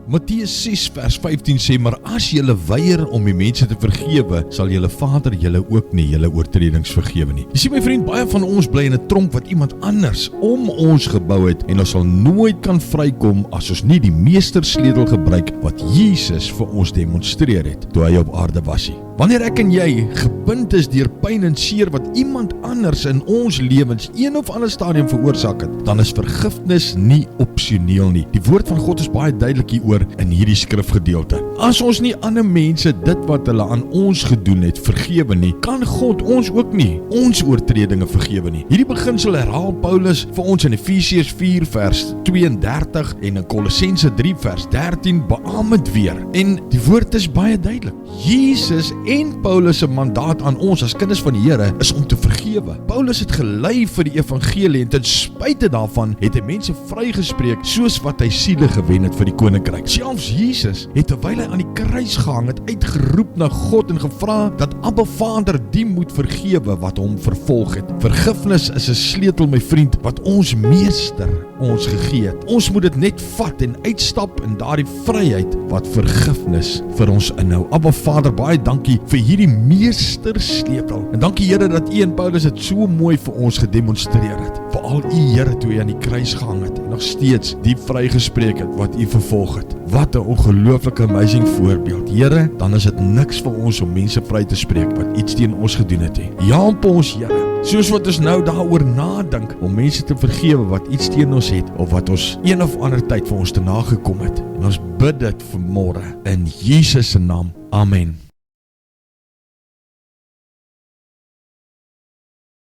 Matteus 6 vers 15 sê, maar as julle weier om die mense te vergewe, sal julle Vader julle ook nie julle oortredings vergewe nie. Jy sien my vriend, baie van ons bly in 'n tronk wat iemand anders om ons gebou het en ons sal nooit kan vrykom as ons nie die meestersleutel gebruik wat Jesus vir ons demonstreer het toe hy op aarde was nie. Wanneer ek en jy gebind is deur pyn en seer wat iemand anders in ons lewens een of ander stadium veroorsaak het, dan is vergifnis nie opsioneel nie. Die woord van God is baie duidelik hieroor in hierdie skrifgedeelte. As ons nie ander mense dit wat hulle aan ons gedoen het vergewe nie, kan God ons ook nie ons oortredinge vergewe nie. Hierdie beginsel herhaal Paulus vir ons in Efesiërs 4 vers 32 en in Kolossense 3 vers 13 beamend weer. En die woord is baie duidelik. Jesus en Paulus se mandaat aan ons as kinders van die Here is om te vergewe. Paulus het gelei vir die evangelie en ten spyte daarvan het hy mense vrygespreek soos wat hy siele gewen het vir die koninkryk. Selfs Jesus het terwyl hy aan die kruis gehang het uitgeroep na God en gevra dat Abba Vader die moet vergewe wat hom vervolg het. Vergifnis is 'n sleutel, my vriend, wat ons meester ons gegee het. Ons moet dit net vat en uitstap in daardie vryheid wat vergifnis vir ons inhou. Abba Vader, baie dankie vir hierdie meestersleutel. En dankie Here dat U en Paulus dit so mooi vir ons gedemonstreer het. Veral U Here toe hy aan die kruis gehang het en nog steeds die vrygespreek het wat U vervolg het. Wat 'n ongelooflike amazing voorbeeld. Here, dan is dit niks vir ons om mense vry te spreek wat iets teen ons gedoen het nie. Help ons Here, soos wat ons nou daaroor nadink om mense te vergewe wat iets teen ons het of wat ons een of ander tyd vir ons te nagekom het. En ons bid dit vanmôre in Jesus se naam. Amen.